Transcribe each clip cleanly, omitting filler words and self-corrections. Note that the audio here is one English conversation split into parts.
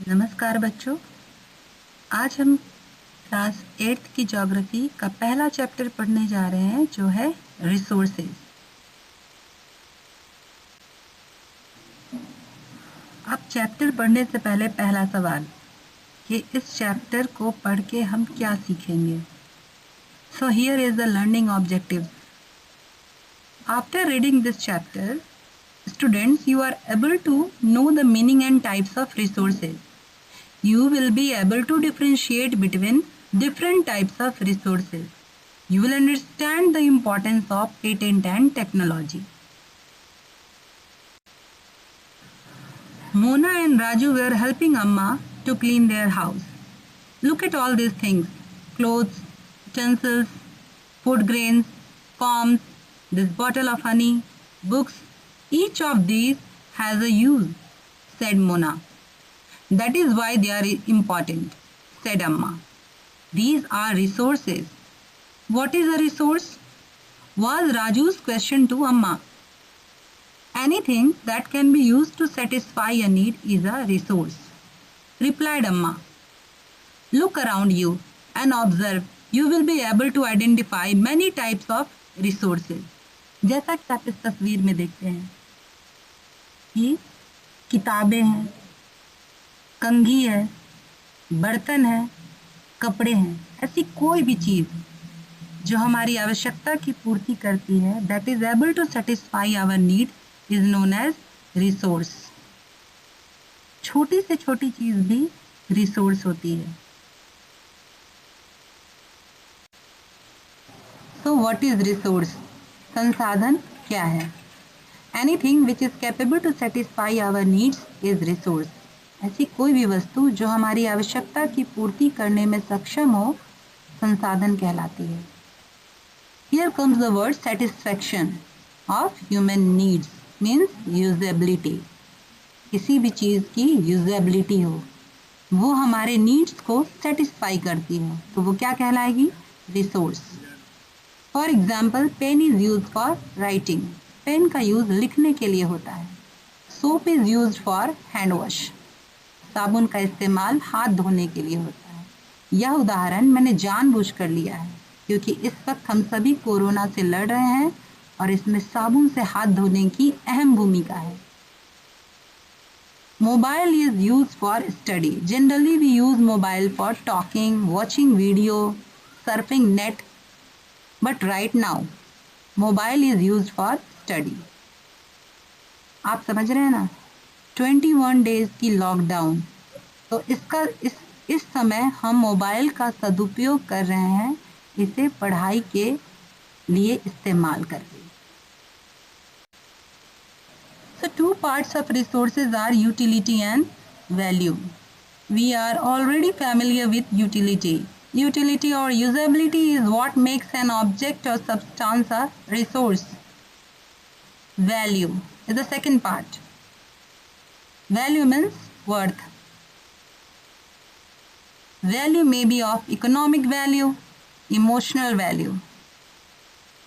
नमस्कार बच्चों। आज हम क्लास 8th की ज्योग्राफी का पहला चैप्टर पढ़ने जा रहे हैं जो है रिसोर्सेज। अब चैप्टर पढ़ने से पहले पहला सवाल कि इस चैप्टर को पढ़ के हम क्या सीखेंगे। So here is the learning objective. After reading this chapter, students, you are able to know the meaning and types of resources. You will be able to differentiate between different types of resources. You will understand the importance of patent and technology. Mona and Raju were helping Amma to clean their house. Look at all these things: clothes, utensils, food grains, combs, this bottle of honey, books. Each of these has a use, said Mona. That is why they are important, said Amma. These are resources. What is a resource? Was Raju's question to Amma. Anything that can be used to satisfy a need is a resource, replied Amma. Look around you and observe. You will be able to identify many types of resources. जैसा कि आप इस तस्वीर में देखते हैं कि किताबें हैं, कंघी है, बर्तन है, कपड़े हैं। ऐसी कोई भी चीज़ जो हमारी आवश्यकता की पूर्ति करती है, that is able to satisfy our need, is known as resource. छोटी से छोटी चीज़ भी रिसोर्स होती है। So what is resource? संसाधन क्या है? Anything which is capable to satisfy our needs is resource. ऐसी कोई भी वस्तु जो हमारी आवश्यकता की पूर्ति करने में सक्षम हो, संसाधन कहलाती है। Here comes the word satisfaction of human needs, means usability. किसी भी चीज़ की यूजेबिलिटी हो, वो हमारे नीड्स को सेटिस्फाई करती हो, तो वो क्या कहलाएगी? Resource. For example, pen is use for writing. Pen का यूज लिखने के लिए होता है। Soap is use for hand wash. साबुन का इस्तेमाल हाथ धोने के लिए होता है। यह उदाहरण मैंने जानबूझकर लिया है क्योंकि इस वक्त हम सभी कोरोना से लड़ रहे हैं और इसमें साबुन से हाथ धोने की अहम भूमिका है। Mobile is used for study. Generally, we use mobile for talking, watching video, surfing net. But right now, mobile is used for study. आप समझ रहे हैं ना? 21 days की लॉकडाउन, तो इस समय हम मोबाइल का सदुपयोग कर रहे हैं, इसे पढ़ाई के लिए इस्तेमाल करके। So two parts of resources are utility and value. We are already familiar with utility. Utility or usability is what makes an object or substance a resource. Value is the second part. Value means worth. Value may be of economic value, emotional value.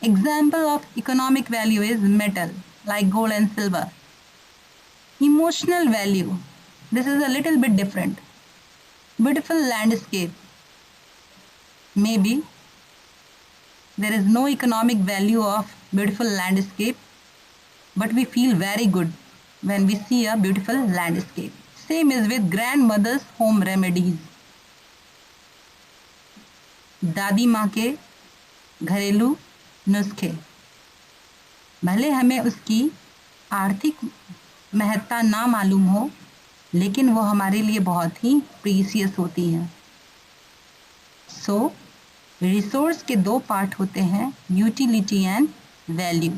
Example of economic value is metal, like gold and silver. Emotional value, this is a little bit different. Beautiful landscape. Maybe there is no economic value of beautiful landscape, but we feel very good when we see a beautiful landscape. Same is with grandmother's home remedies. दादी माँ के घरेलू नुस्खे, भले हमें उसकी आर्थिक महत्ता ना मालूम हो, लेकिन वो हमारे लिए बहुत ही प्रीसियस होती हैं। सो रिसोर्स के दो पार्ट होते हैं, utility and value.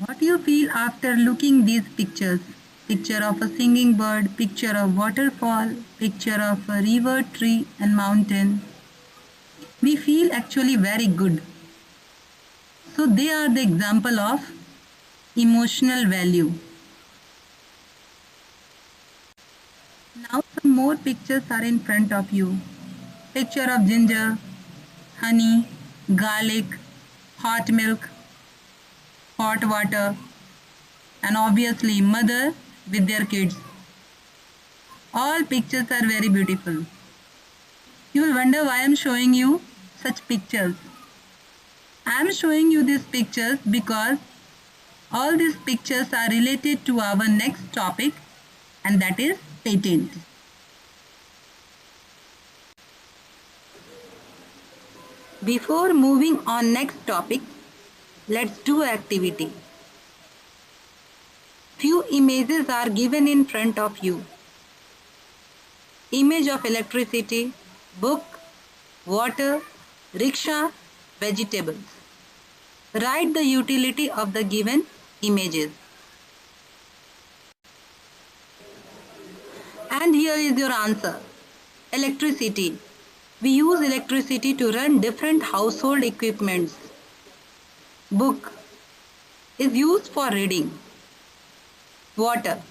What you feel after looking these pictures? Picture of a singing bird, picture of waterfall, picture of a river, tree and mountain. We feel actually very good. So they are the example of emotional value. Now some more pictures are in front of you. Picture of ginger, honey, garlic, hot milk, hot water, and obviously mother with their kids. All pictures are very beautiful. You will wonder why I am showing you such pictures. I am showing you these pictures because all these pictures are related to our next topic, and that is patent. Before moving on next topic, let's do activity. Few images are given in front of you. Image of electricity, book, water, rickshaw, vegetables. Write the utility of the given images. And here is your answer. Electricity. We use electricity to run different household equipments. Book is used for reading. Water.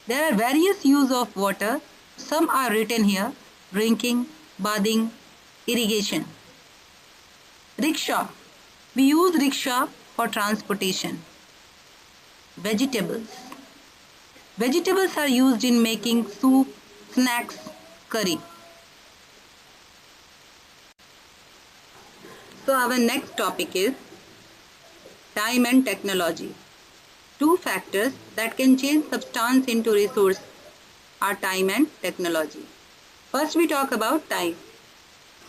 There are various uses of water. Some are written here: drinking, bathing, irrigation. Rickshaw. We use rickshaw for transportation. Vegetables. Vegetables are used in making soup, snacks, curry. So our next topic is time and technology. Two factors that can change substance into resource are time and technology. First we talk about time.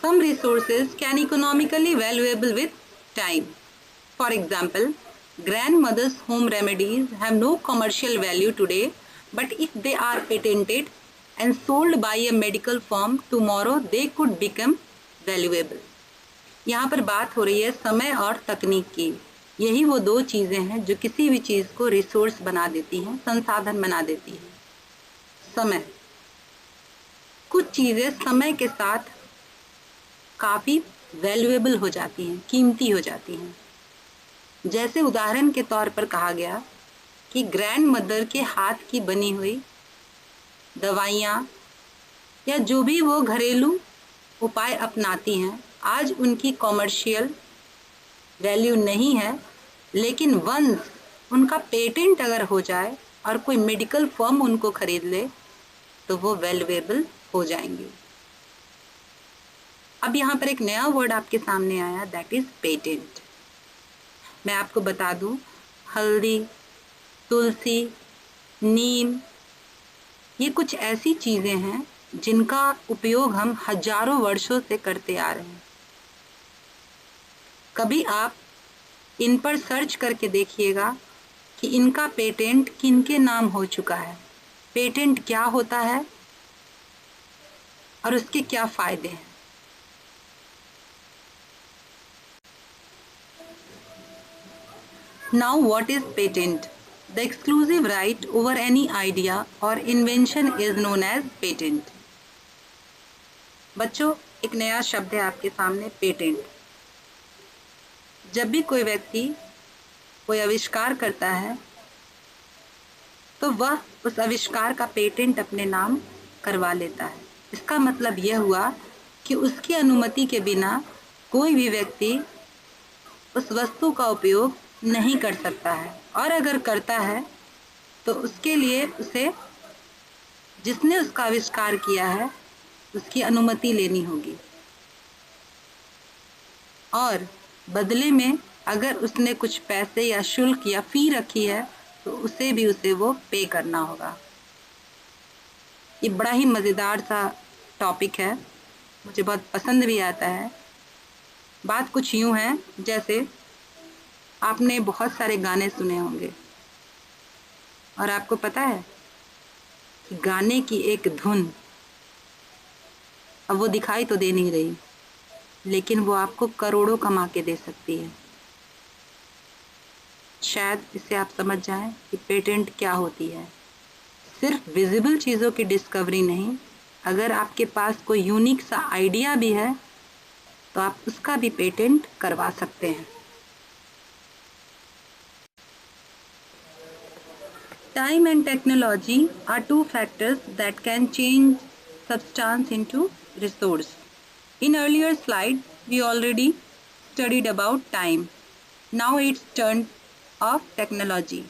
Some resources can economically valuable with time. For example, grandmother's home remedies have no commercial value today, but if they are patented and sold by a medical firm, tomorrow they could become valuable. यहाँ पर बात हो रही है समय और तकनीक की। यही वो दो चीज़ें हैं जो किसी भी चीज़ को रिसोर्स बना देती हैं, संसाधन बना देती हैं। समय, कुछ चीज़ें समय के साथ काफ़ी वैल्यूएबल हो जाती हैं, कीमती हो जाती हैं। जैसे उदाहरण के तौर पर कहा गया कि ग्रैंड मदर के हाथ की बनी हुई दवाइयाँ या जो भी वो घरेलू उपाय अपनाती हैं, आज उनकी कॉमर्शियल वैल्यू नहीं है, लेकिन वंस उनका पेटेंट अगर हो जाए और कोई मेडिकल फर्म उनको खरीद ले तो वो वैल्यूएबल हो जाएंगी। अब यहाँ पर एक नया वर्ड आपके सामने आया, दैट इज पेटेंट। मैं आपको बता दूं, हल्दी, तुलसी, नीम, ये कुछ ऐसी चीज़ें हैं जिनका उपयोग हम हजारों वर्षों से करते आ रहे हैं। कभी आप इन पर सर्च करके देखिएगा कि इनका पेटेंट किनके नाम हो चुका है, पेटेंट क्या होता है और उसके क्या फ़ायदे हैं। Now what is patent? The exclusive right over any idea or invention is known as patent. बच्चों, एक नया शब्द है आपके सामने, पेटेंट। जब भी कोई व्यक्ति कोई आविष्कार करता है तो वह उस आविष्कार का पेटेंट अपने नाम करवा लेता है। इसका मतलब यह हुआ कि उसकी अनुमति के बिना कोई भी व्यक्ति उस वस्तु का उपयोग नहीं कर सकता है, और अगर करता है तो उसके लिए उसे जिसने उसका आविष्कार किया है उसकी अनुमति लेनी होगी, और बदले में अगर उसने कुछ पैसे या शुल्क या फ़ी रखी है तो उसे वो पे करना होगा। ये बड़ा ही मज़ेदार सा टॉपिक है, मुझे बहुत पसंद भी आता है। बात कुछ यूँ है, जैसे आपने बहुत सारे गाने सुने होंगे और आपको पता है कि गाने की एक धुन अब वो दिखाई तो दे नहीं रही, लेकिन वो आपको करोड़ों कमा के दे सकती है। शायद इससे आप समझ जाएं कि पेटेंट क्या होती है। सिर्फ विजिबल चीज़ों की डिस्कवरी नहीं, अगर आपके पास कोई यूनिक सा आइडिया भी है तो आप उसका भी पेटेंट करवा सकते हैं। Time and technology are two factors that can change substance into resource. In earlier slide, we already studied about time. Now it's turn of technology.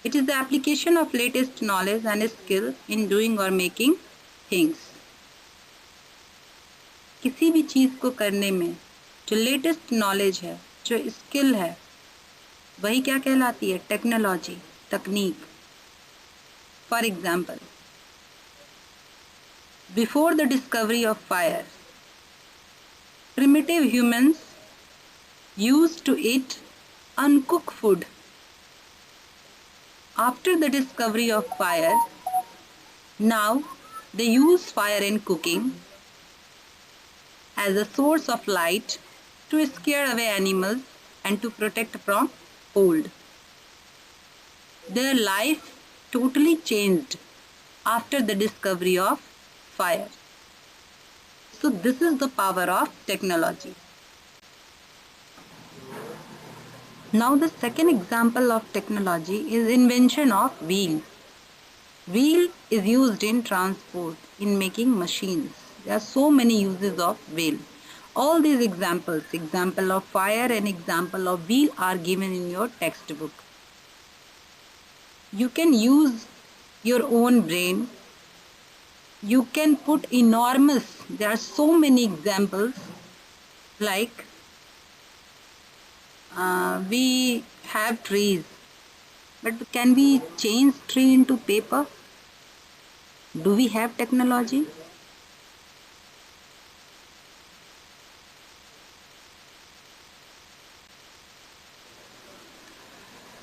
It is the application of latest knowledge and skill in doing or making things. किसी भी चीज़ को करने में जो latest knowledge है, जो skill है, वही क्या कहलाती है? टेक्नोलॉजी, तकनीक. For example, before the discovery of fire, primitive humans used to eat uncooked food. After the discovery of fire, now they use fire in cooking as a source of light to scare away animals and to protect from cold. Their life totally changed after the discovery of fire. So this is the power of technology. Now the second example of technology is invention of wheel. Wheel is used in transport, in making machines. There are so many uses of wheel. All these examples, example of fire and example of wheel, are given in your textbook. You can use your own brain. You can put enormous, there are so many examples, like we have trees, but can we change tree into paper? Do we have technology?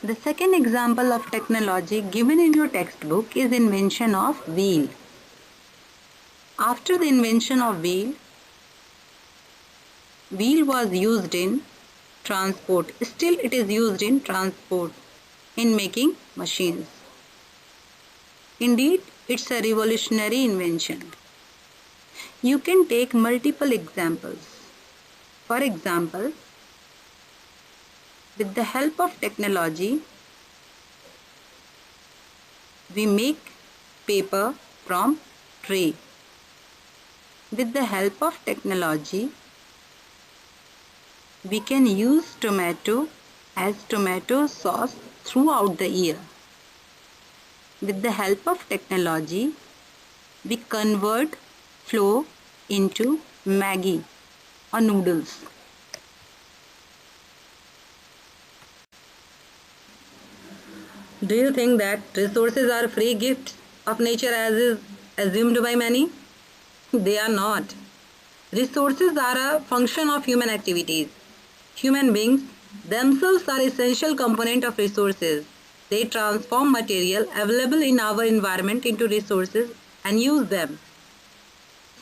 The second example of technology given in your textbook is invention of wheel. After the invention of wheel was used in transport. Still it is used in transport, in making machines. Indeed, it's a revolutionary invention. You can take multiple examples. For example, with the help of technology, we make paper from tree. With the help of technology, we can use tomato as tomato sauce throughout the year. With the help of technology, we convert flour into Maggi or noodles. Do you think that resources are free gifts of nature as is assumed by many? They are not. Resources are a function of human activities. Human beings themselves are essential component of resources. They transform material available in our environment into resources and use them.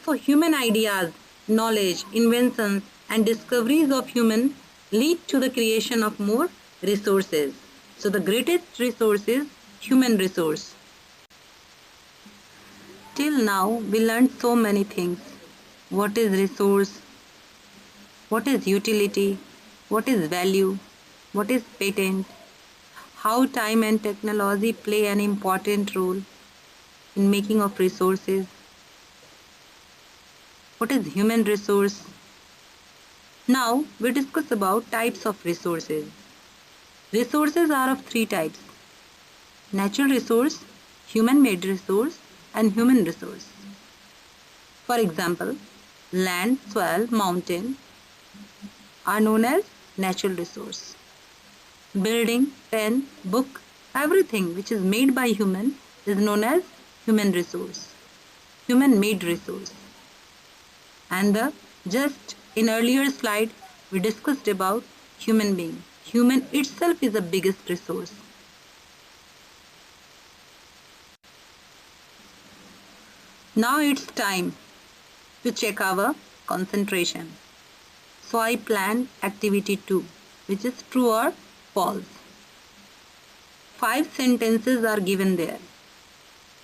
So human ideas, knowledge, inventions and discoveries of human lead to the creation of more resources. So the greatest resource is human resource. Till now we learned so many things. What is resource? What is utility? What is value? What is patent? How time and technology play an important role in making of resources? What is human resource? Now we discuss about types of resources. Resources are of three types: natural resource, human-made resource and human resource. For example, land, soil, mountain are known as natural resource. Building, pen, book, everything which is made by human is known as human resource, human-made resource. And just in earlier slide we discussed about human being. Human itself is the biggest resource. Now it's time to check our concentration. So I planned activity 2, which is true or false. 5 sentences are given there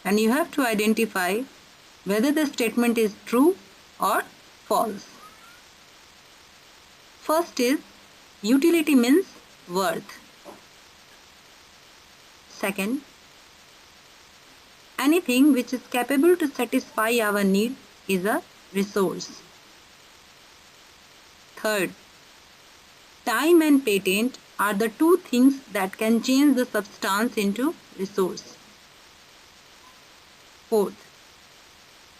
and you have to identify whether the statement is true or false. First is utility means worth. Second, anything which is capable to satisfy our need is a resource. Third, time and patent are the two things that can change the substance into resource. Fourth,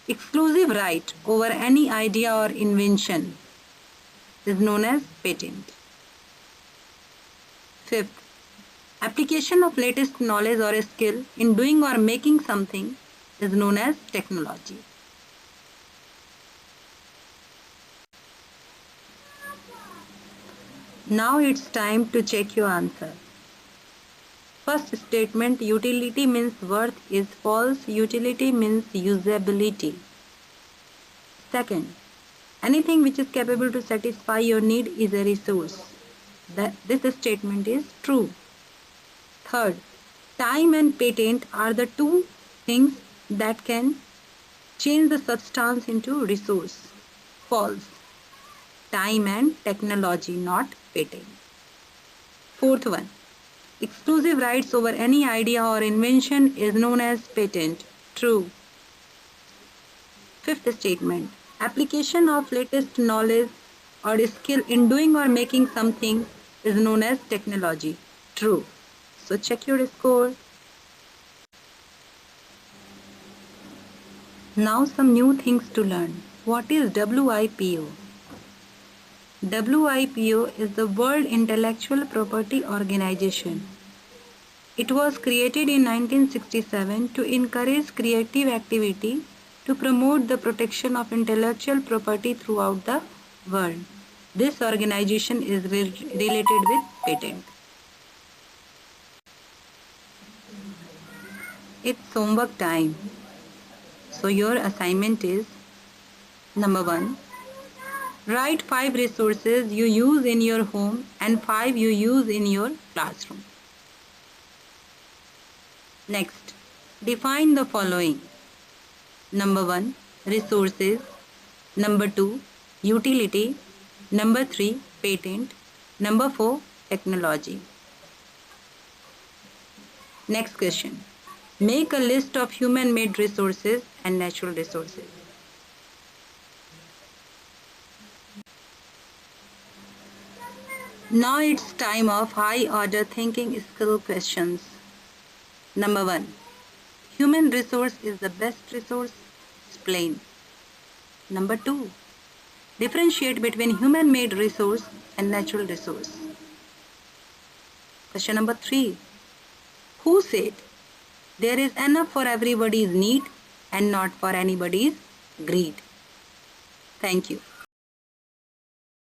exclusive right over any idea or invention is known as patent. Fifth, application of latest knowledge or skill in doing or making something is known as technology. Now it's time to check your answer. First statement, utility means worth is false. Utility means usability. Second, anything which is capable to satisfy your need is a resource. This statement is true. Third, time and patent are the two things that can change the substance into resource. False. Time and technology, not patent. Fourth one, exclusive rights over any idea or invention is known as patent. True. Fifth statement, application of latest knowledge or skill in doing or making something is known as technology. True. So check your score. Now some new things to learn. What is WIPO? WIPO is the World Intellectual Property Organization. It was created in 1967 to encourage creative activity to promote the protection of intellectual property throughout the world. This organization is related with patent. It's homework time. So your assignment is number 1. Write 5 resources you use in your home and 5 you use in your classroom. Next, define the following. Number 1, resources. Number 2, utility. Number 3, patent. Number 4, technology. Next question. Make a list of human-made resources and natural resources. Now it's time of high-order thinking skill questions. Number 1. Human resource is the best resource. Explain. Number 2. Differentiate between human-made resource and natural resource. Question number 3. Who said there is enough for everybody's need and not for anybody's greed? Thank you.